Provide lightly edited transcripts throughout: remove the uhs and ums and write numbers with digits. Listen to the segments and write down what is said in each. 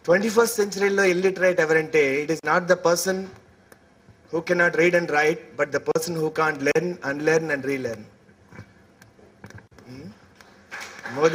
21st centuryలో illiterate ఎవరంటే it is not the person who cannot read and write, but the person who can't learn, unlearn and relearn. More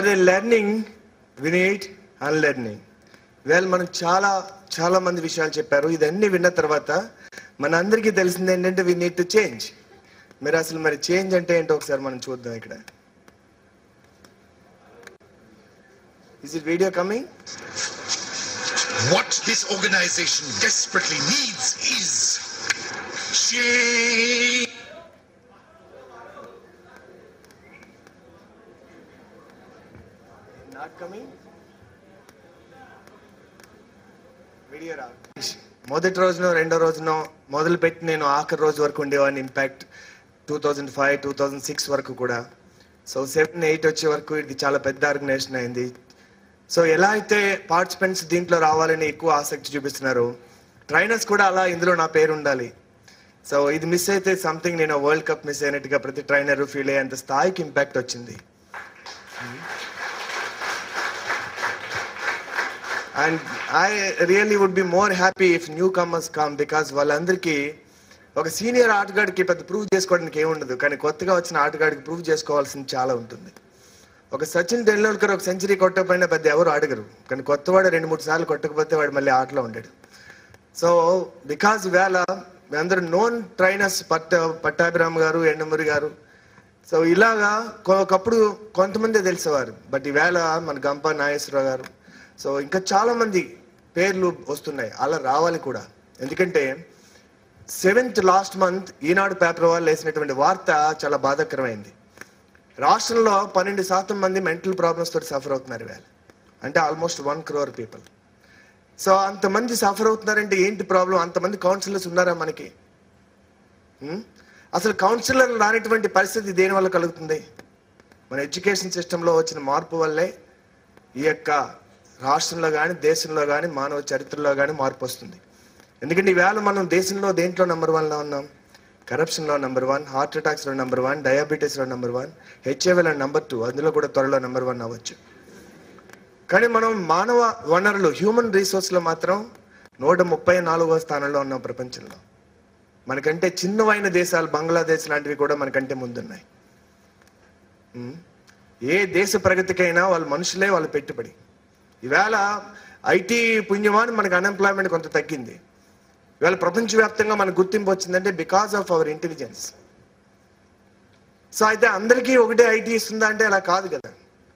than learning, we need unlearning. Well, మనం చాలా మంది విషయాలు చెప్పారు. ఇదన్నీ విన్న తర్వాత మన అందరికీ తెలిసింది ఏంటంటే we need to change. మరి చేంజ్ అంటే ఏంటో ఒకసారి మనం చూద్దాం ఇక్కడ. Is it video coming? What this organization desperately needs is change. Not coming? Video ra. మొదటి రోజునో రెండో రోజునో మొదలుపెట్టి నేను ఆఖరి రోజు వరకు ఉండేవాడిని. ఇంపాక్ట్ 2005, 2006 వరకు కూడా. సో 7, 8 వచ్చే వరకు ఇది చాలా పెద్ద ఆర్గనైజేషన్ అయింది. సో ఎలా అయితే పార్టిసిపెంట్స్ దీంట్లో రావాలని ఎక్కువ ఆసక్తి చూపిస్తున్నారు, ట్రైనర్స్ కూడా అలా ఇందులో నా పేరు ఉండాలి. సో ఇది మిస్ అయితే సంథింగ్ నేను వరల్డ్ కప్ మిస్ అయినట్టుగా ప్రతి ట్రైనర్ ఫీల్ అయ్యేంత స్థాయికి ఇంపాక్ట్ వచ్చింది. And I really would be more happy if newcomers come, because వాళ్ళందరికీ ఒక సీనియర్ ఆటగాడికి పెద్ద ప్రూవ్ చేసుకోవడానికి ఏముండదు, కానీ కొత్తగా వచ్చిన ఆటగాడికి ప్రూవ్ చేసుకోవాల్సింది చాలా ఉంటుంది. ఒక సచిన్ టెండూల్కర్ ఒక సెంచరీ కొట్టకపోయినా పెద్ద ఎవరు అడగరు, కానీ కొత్తవాడు 2-3 సార్లు కొట్టకపోతే వాడు మళ్ళీ ఆటలో ఉండడు. సో బికాజ్ ఇవాళ అందరూ నోన్ ట్రైనర్స్ పట్టాభిరామ్ గారు, ఎండమూరి గారు, సో ఇలాగా ఒకప్పుడు కొంతమంది తెలిసేవారు. బట్ ఈవేళ మన గంప నాగేశ్వరరావు గారు, సో ఇంకా చాలా మంది పేర్లు వస్తున్నాయి. అలా రావాలి కూడా. ఎందుకంటే 7th లాస్ట్ మంత్ ఈనాడు పేపర్ వాళ్ళు వేసినటువంటి వార్త చాలా బాధాకరమైంది. రాష్ట్రంలో 12% మంది మెంటల్ ప్రాబ్లమ్స్ తోటి సఫర్ అవుతున్నారు ఇవాళ. అంటే ఆల్మోస్ట్ 1 crore పీపుల్. సో అంతమంది సఫర్ అవుతున్నారంటే ఏంటి ప్రాబ్లం? అంతమంది కౌన్సిలర్స్ ఉన్నారా మనకి? అసలు కౌన్సిలర్ రానిటువంటి పరిస్థితి దేని వల్ల కలుగుతుంది? మన ఎడ్యుకేషన్ సిస్టంలో వచ్చిన మార్పు వల్లే ఈ యొక్క రాష్ట్రంలో కానీ దేశంలో కానీ మానవ చరిత్రలో కానీ మార్పు వస్తుంది. ఎందుకంటే ఈవేళ మనం దేశంలో దేంట్లో నెంబర్ 1లో ఉన్నాం? కరప్షన్లో నెంబర్ 1, హార్ట్ అటాక్స్లో నెంబర్ 1, డయాబెటీస్లో నెంబర్ 1, హెచ్ఐవిలో నెంబర్ 2, అందులో కూడా త్వరలో నెంబర్ 1 అవ్వచ్చు. కానీ మనం మానవ వనరులు, హ్యూమన్ రిసోర్స్లో మాత్రం 134వ స్థానంలో ఉన్నాం ప్రపంచంలో. మనకంటే చిన్నవైన దేశాలు బంగ్లాదేశ్ లాంటివి కూడా మనకంటే ముందున్నాయి. ఏ దేశ ప్రగతికైనా వాళ్ళ మనుషులే వాళ్ళ పెట్టుబడి. ఈవేళ ఐటీ పుణ్యమాని మనకు అన్ఎంప్లాయ్మెంట్ కొంత తగ్గింది. ఇవాళ ప్రపంచవ్యాప్తంగా మనకు గుర్తింపు వచ్చిందంటే because of our intelligence. So అయితే అందరికీ ఒకటే ఐటీ ఇస్తుందా అంటే అలా కాదు కదా.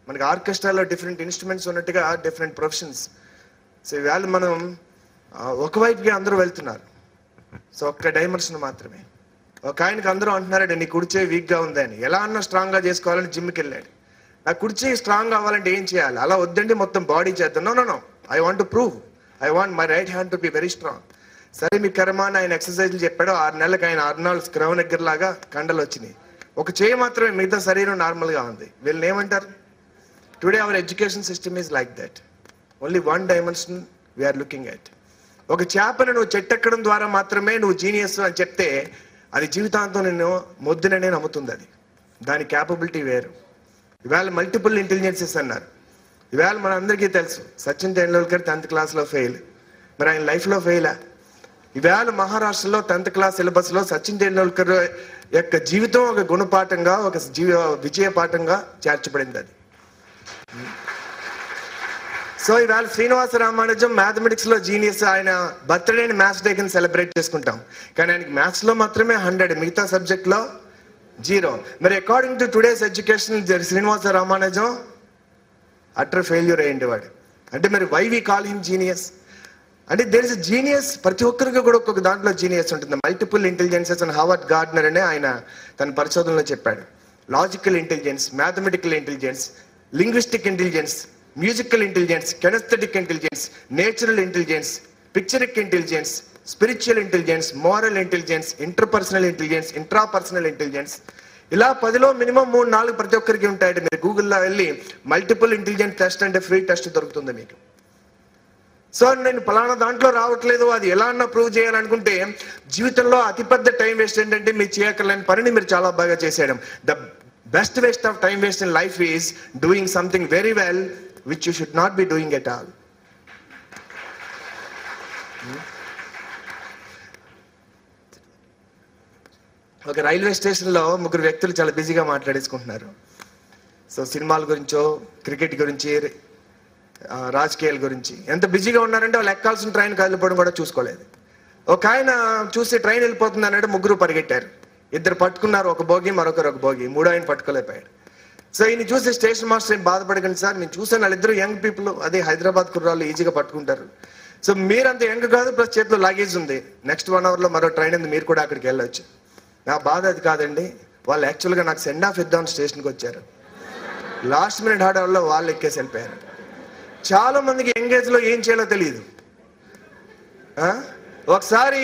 మనకి ఆర్కెస్ట్రాలో డిఫరెంట్ ఇన్స్ట్రుమెంట్స్ ఉన్నట్టుగా డిఫరెంట్ ప్రొఫెషన్స్. సో ఇవాళ మనం ఒకవైపుకి అందరూ వెళ్తున్నారు. సో ఒక్క డైమెన్షన్ మాత్రమే. ఒక ఆయనకి అందరూ అంటున్నారంటే నీ కుడిచే వీక్గా ఉందని. ఎలా అన్నా స్ట్రాంగ్గా చేసుకోవాలని జిమ్కి వెళ్ళాడు. నా కుడిచే స్ట్రాంగ్ అవ్వాలంటే ఏం చేయాలి? అలా వద్దండి మొత్తం బాడీ చేద్దాం. No, I want to prove, I want my right hand to be very strong. సరే మీ కర్మాన్ని ఆయన ఎక్సర్సైజ్లు చెప్పాడు. 6 నెలలకు ఆయన ఆర్నాల్డ్ స్క్రవెనెగ్గర్ లాగా కండలు వచ్చినాయి. ఒక చేయి మాత్రమే, మిగతా శరీరం నార్మల్గా ఉంది. వీళ్ళని ఏమంటారు? Today our education system is like that. Only 1 dimension we are looking at. ఒక చేపను నువ్వు చెట్టెక్కడం ద్వారా మాత్రమే నువ్వు జీనియస్ అని చెప్తే అది జీవితాంతం నేను మొద్దుననే నమ్ముతుంది. అది దాని క్యాపబిలిటీ వేరు. ఇవాళ మల్టిపుల్ ఇంటెలిజెన్సెస్ అన్నారు. ఇవాళ మన అందరికీ తెలుసు సచిన్ టెండూల్కర్ 10th క్లాస్లో ఫెయిల్. మరి ఆయన లైఫ్లో ఫెయిలా? ఇవాళ మహారాష్ట్రలో 10th క్లాస్ సిలబస్లో సచిన్ టెండూల్కర్ యొక్క జీవితం ఒక గుణపాఠంగా, ఒక విజయ పాఠంగా చేర్చబడింది అది. సో ఇవాళ శ్రీనివాస రామానుజం మ్యాథమెటిక్స్లో జీనియస్. ఆయన బర్త్డేని మ్యాథ్స్ డే కింద సెలబ్రేట్ చేసుకుంటాం. కానీ ఆయనకి మ్యాథ్స్లో మాత్రమే 100, మిగతా సబ్జెక్ట్లో 0. మరి according to today's education Srinivasa Ramanujam utter failure అయ్యింది వాడు. అంటే మరి why we call him genius? అంటే దేర్ ఇస్ జీనియస్. ప్రతి ఒక్కరికి కూడా ఒక్కొక్క దాంట్లో జీనియస్ ఉంటుంది. మల్టిపుల్ ఇంటెలిజెన్సెస్ అని హార్వర్డ్ గార్డ్నర్ అనే ఆయన తన పరిశోధనలో చెప్పాడు. Logical intelligence, mathematical intelligence, linguistic intelligence, musical intelligence, kinesthetic intelligence, natural intelligence, pictoric intelligence, spiritual intelligence, moral intelligence, interpersonal intelligence, intrapersonal intelligence. ఇలా 10లో మినిమం 3-4 ప్రతి ఒక్కరికి ఉంటాయి. మీరు గూగుల్లో వెళ్ళి మల్టిపుల్ ఇంటెలిజెన్స్ టెస్ట్ అంటే ఫ్రీ టెస్ట్ దొరుకుతుంది మీకు. సో నేను పలానా దాంట్లో రావట్లేదు, అది ఎలా అన్నా ప్రూవ్ చేయాలనుకుంటే జీవితంలో అతిపెద్ద టైం వేస్ట్ ఏంటంటే మీరు చేయక్కర్లేని పనిని మీరు చాలా బాగా చేసేయడం. The best waste of time waste in life is doing something very well which you should not be doing at all. ఒక రైల్వే స్టేషన్లో ముగ్గురు వ్యక్తులు చాలా బిజీగా మాట్లాడేసుకుంటున్నారు. సో సినిమాల గురించో, క్రికెట్ గురించి, రాజకీయాల గురించి ఎంత బిజీగా ఉన్నారంటే వాళ్ళు ఎక్కాల్సిన ట్రైన్ కదిలిపోవడం కూడా చూసుకోలేదు. ఒక ఆయన చూసి ట్రైన్ వెళ్ళిపోతుంది అన్నట్టు ముగ్గురు పరిగెట్టారు. ఇద్దరు పట్టుకున్నారు, ఒక బోగి, మరొకరు ఒక బోగి. మూడో ఆయన పట్టుకోలేకపోయాడు. సో ఈయన చూసి స్టేషన్ మాస్టర్ ఏం బాధపడకండి సార్, నేను చూసాను వాళ్ళిద్దరు యంగ్ పీపుల్, అదే హైదరాబాద్ కుర్రాళ్ళు ఈజీగా పట్టుకుంటారు. సో మీరంత యంగ్ కాదు, ప్లస్ చేతిలో లగేజ్ ఉంది, నెక్స్ట్ 1 hourలో మరో ట్రైన్ ఉంది, మీరు కూడా అక్కడికి వెళ్ళొచ్చు. నా బాధ అది కాదండి, వాళ్ళు యాక్చువల్గా నాకు సెండ్ ఆఫ్ ఇద్దామని స్టేషన్కి వచ్చారు. లాస్ట్ మినిట్ హడావుల్లో వాళ్ళు ఎక్కేసి వెళ్ళిపోయారు. చాలా మందికి ఎంగేజ్లో ఏం చేయాలో తెలియదు. ఒకసారి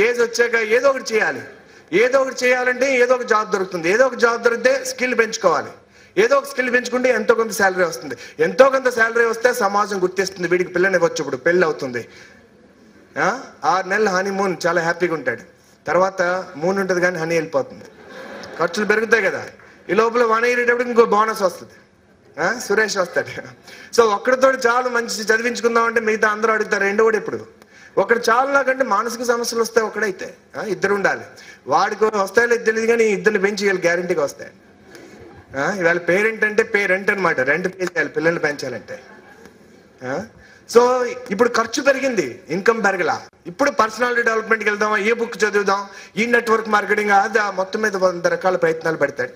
ఏజ్ వచ్చాక ఏదో ఒకటి చేయాలి. ఏదో ఒకటి చేయాలంటే ఏదో ఒక జాబ్ దొరుకుతుంది. ఏదో ఒక జాబ్ దొరికితే స్కిల్ పెంచుకోవాలి. ఏదో ఒక స్కిల్ పెంచుకుంటే ఎంతో కొంత శాలరీ వస్తుంది. ఎంతో కొంత శాలరీ వస్తే సమాజం గుర్తిస్తుంది, వీడికి పిల్లని ఇవ్వచ్చు, ఇప్పుడు పెళ్ళి అవుతుంది. 6 నెలలు హనీమూన్, చాలా హ్యాపీగా ఉంటాడు. తర్వాత మూన్ ఉంటుంది కానీ హనీ వెళ్ళిపోతుంది, ఖర్చులు పెరుగుతాయి కదా. ఈ లోపల 1 year అయ్యేటప్పుడు ఇంకో బోనస్ వస్తుంది, సురేష్ వస్తాడు. సో ఒక్కడితో చాలు మంచి చదివించుకుందాం అంటే మిగతా అందరూ అడుగుతారు రెండో కూడా ఇప్పుడు. ఒకడు చాలు నాకంటే మానసిక సమస్యలు వస్తాయి, ఒకడైతే ఇద్దరు ఉండాలి. వాడికి వస్తాయో తెలియదు కానీ ఇద్దరిని పెంచి గ్యారంటీగా వస్తాయి. ఇవాళ పేరెంట్ అంటే పేరెంట్ అనమాట, రెంట్ పే చేయాలి పిల్లల్ని పెంచాలంటే. సో ఇప్పుడు ఖర్చు పెరిగింది, ఇన్కమ్ పెరగలా. ఇప్పుడు పర్సనాలిటీ డెవలప్మెంట్కి వెళ్దామా, ఏ బుక్ చదువుదాం, ఈ నెట్వర్క్ మార్కెటింగ్, అది మొత్తం మీద 100 రకాల ప్రయత్నాలు పెడతాడు.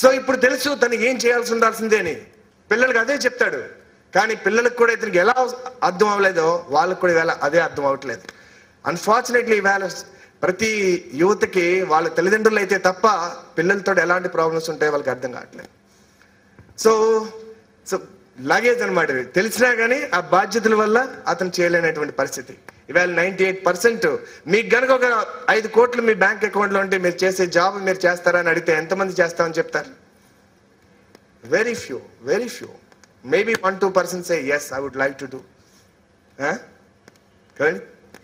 సో ఇప్పుడు తెలుసు తను ఏం చేయాల్సి ఉండాల్సిందే అని పిల్లలకి అదే చెప్తాడు. కానీ పిల్లలకు కూడా ఇతనికి ఎలా అర్థం అవ్వలేదో వాళ్ళకు కూడా ఇవాళ అదే అర్థం అవ్వట్లేదు. అన్ఫార్చునేట్లీ ఇవాళ ప్రతి యువతకి వాళ్ళ తల్లిదండ్రులు అయితే తప్ప పిల్లలతో ఎలాంటి ప్రాబ్లమ్స్ ఉంటాయో వాళ్ళకి అర్థం కావట్లేదు. సో సో లగేజ్ అనమాట, తెలిసినా కానీ ఆ బాధ్యతల వల్ల అతను చేయలేనటువంటి పరిస్థితి. ఇవాళ 98% మీకు గనక ఒక 5 కోట్లు మీ బ్యాంక్ అకౌంట్లో ఉంటే మీరు చేసే జాబ్ మీరు చేస్తారా అని అడిగితే ఎంతమంది చేస్తామని చెప్తారు? Very few. Maybe 1-2% say yes, I would like to do.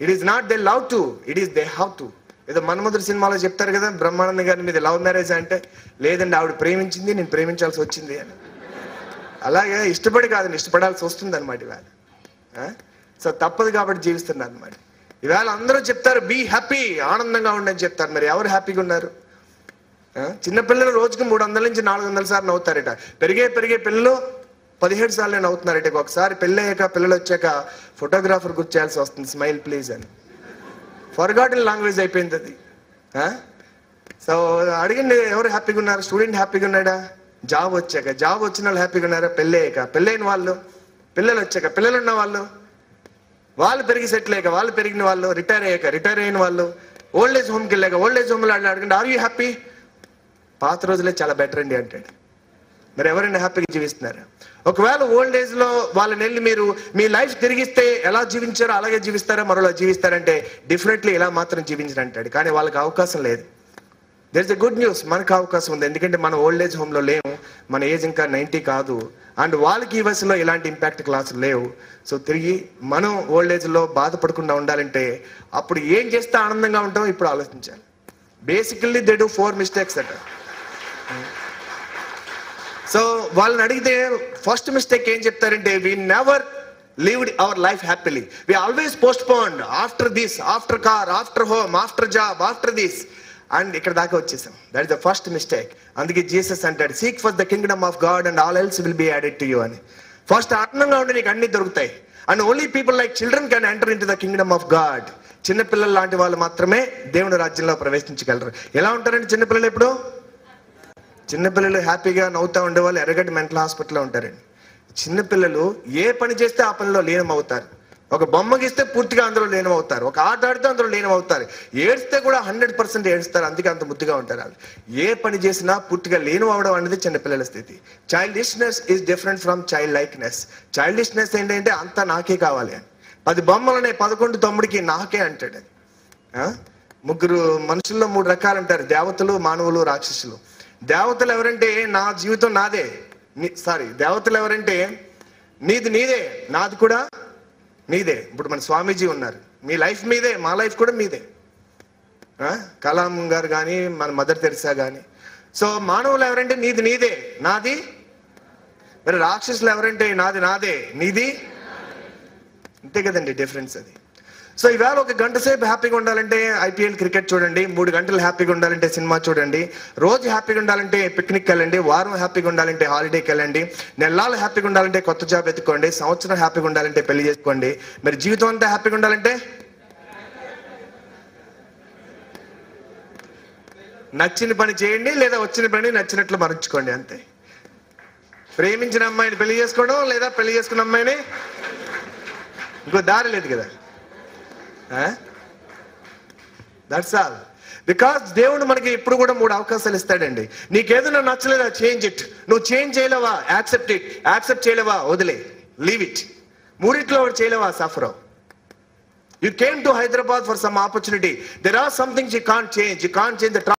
It is not they love to, it is they have to. ఏదో మన్మధుడు సినిమాలో చెప్తారు కదా, బ్రహ్మానంద గారి మీద లవ్ మ్యారేజ్ అంటే, లేదండి ఆవిడ ప్రేమించింది, నేను ప్రేమించాల్సి వచ్చింది అని. అలాగే ఇష్టపడి కాదని ఇష్టపడాల్సి వస్తుంది అనమాట ఇవాళ. సో తప్పదు కాబట్టి జీవిస్తున్నారు అనమాట. ఇవాళ అందరూ చెప్తారు బీ హ్యాపీ, ఆనందంగా ఉండని చెప్తారు. మరి ఎవరు హ్యాపీగా ఉన్నారు? చిన్నపిల్లలు రోజుకి 300 నుంచి 400 సార్లు నవ్వుతారట. పెరిగే పిల్లలు 17 సార్లు నవ్వుతున్నారట. ఒకసారి పెళ్ళయ్యాక పిల్లలు వచ్చాక ఫోటోగ్రాఫర్ గుర్తు చేయాల్సి వస్తుంది, స్మైల్ ప్లీజ్ అని. ఫర్గాటన్ లాంగ్వేజ్ అయిపోయింది అది. సో అడిగింది ఎవరు హ్యాపీగా ఉన్నారు? స్టూడెంట్ హ్యాపీగా ఉన్నాడా? జాబ్ వచ్చిన వాళ్ళు హ్యాపీగా ఉన్నారా? పెళ్ళైన వాళ్ళు, పిల్లలు వచ్చాక పిల్లలు ఉన్న వాళ్ళు పెరిగి సెటిల్ అయ్యాక వాళ్ళు పెరిగిన వాళ్ళు, రిటైర్ అయిన వాళ్ళు, ఓల్డ్ ఏజ్ హోమ్కి వెళ్ళాక ఓల్డ్ ఏజ్ హోమ్లో అడగండి ఆర్ యూ హ్యాపీ? పాత రోజులే చాలా బెటర్ అండి అంటాడు. మరి ఎవరైనా హ్యాపీగా జీవిస్తున్నారు? ఒకవేళ ఓల్డ్ ఏజ్ లో వాళ్ళని వెళ్ళి మీరు మీ లైఫ్ తిరిగిస్తే ఎలా జీవించారో అలాగే జీవిస్తారా, మరోలా జీవిస్తారంటే డెఫినెట్లీ ఇలా మాత్రం జీవించరు అంటాడు. కానీ వాళ్ళకి అవకాశం లేదు. There is a good news, మనకు అవకాశం ఉంది. ఎందుకంటే మనం ఓల్డ్ ఏజ్ హోమ్లో లేము, మన ఏజ్ ఇంకా 90 కాదు. అండ్ వాళ్ళకి ఈ వయసులో ఇలాంటి ఇంపాక్ట్ క్లాసులు లేవు. సో తిరిగి మనం ఓల్డ్ ఏజ్లో బాధపడకుండా ఉండాలంటే అప్పుడు ఏం చేస్తే ఆనందంగా ఉంటామో ఇప్పుడు ఆలోచించాలి. బేసికల్లీ దే డూ 4 mistakes అట. సో వాళ్ళని అడిగితే ఫస్ట్ మిస్టేక్ ఏం చెప్తారంటే, we never lived our life happily, we always postponed, after this, after car, after home, after job, after this. And ఇక్కడ దాకా వచ్చేసాం. That is the first mistake. అందుకే Jesus అంటాడు, seek for the kingdom of God and all else will be added to you అని. First ఆనందంగా ఉండి నీకు అన్ని దొరుకుతాయి. And only people like children can enter in to the kingdom of God. చిన్నపిల్లలు లాంటి వాళ్ళు మాత్రమే దేవుని రాజ్యంలో ప్రవేశించగలరు. ఎలా ఉంటారండి చిన్నపిల్లలు? ఎప్పుడు చిన్నపిల్లలు హ్యాపీగా నవ్వుతూ ఉండేవాళ్ళు ఎర్రగడ్డ మెంటల్ హాస్పిటల్లో ఉంటారండి. చిన్నపిల్లలు ఏ పని చేస్తే ఆ పనిలో లీనం అవుతారు. ఒక బొమ్మ గీస్తే పూర్తిగా అందులో లీనం అవుతారు. ఒక ఆట ఆడితే అందులో లీనం అవుతారు. ఏడిస్తే కూడా 100% ఏడుస్తారు. అందుకే అంత ముద్దుగా ఉంటారు వాళ్ళు. ఏ పని చేసినా పూర్తిగా లీనం అవడం అనేది చిన్నపిల్లల స్థితి. Childishness is different from child likeness. Childishness ఏంటంటే అంతా నాకే కావాలి అని. 10 బొమ్మలనే 11 తమ్ముడికి నాకే అంటాడు. ముగ్గురు మనుషుల్లో 3 రకాలు అంటారు, దేవతలు, మానవులు, రాక్షసులు. దేవతలు ఎవరంటే నా జీవితం నాదే, దేవతలు ఎవరంటే నీదే, నాది కూడా మీదే. ఇప్పుడు మన స్వామీజీ ఉన్నారు, మీ లైఫ్ మీదే, మా లైఫ్ కూడా మీదే. కలాం గారు కానీ మన మదర్ తెరిసా కానీ. సో మానవులు ఎవరంటే నీదే, నాది మరి రాక్షసులు ఎవరంటే నాది నాదే, నీది అంతే కదండి డిఫరెన్స్ అది. సో ఈవేళ 1 గంట సేపు హ్యాపీగా ఉండాలంటే IPL క్రికెట్ చూడండి, 3 గంటలు హ్యాపీగా ఉండాలంటే సినిమా చూడండి, రోజు హ్యాపీగా ఉండాలంటే పిక్నిక్ వెళ్ళండి, వారం హ్యాపీగా ఉండాలంటే హాలిడేకి వెళ్ళండి, నెలలు హ్యాపీగా ఉండాలంటే కొత్త జాబ్ ఎత్తుకోండి, సంవత్సరం హ్యాపీగా ఉండాలంటే పెళ్లి చేసుకోండి, మరి జీవితం అంతా హ్యాపీగా ఉండాలంటే నచ్చిన పని చేయండి, లేదా వచ్చిన పని నచ్చినట్లు మరచుకోండి అంతే. ప్రేమించిన అమ్మాయిని పెళ్లి చేసుకోవడం, లేదా పెళ్లి చేసుకున్న అమ్మాయిని, ఇంకో దారి లేదు కదా. That's all. బికాస్ దేవుడు మనకి ఇప్పుడు కూడా 3 అవకాశాలు ఇస్తాడండి. నీకేదైనా నచ్చలేదా, చేంజ్ ఇట్. నువ్వు చేంజ్ చేయలేవా, యాక్సెప్ట్ ఇట్. యాక్సెప్ట్ చేయలేవా, వదిలే, లీవ్ ఇట్. 3 ఒకటి చేయలేవా, suffer. You came to Hyderabad for some opportunity. There are some things you can't change. You can't change the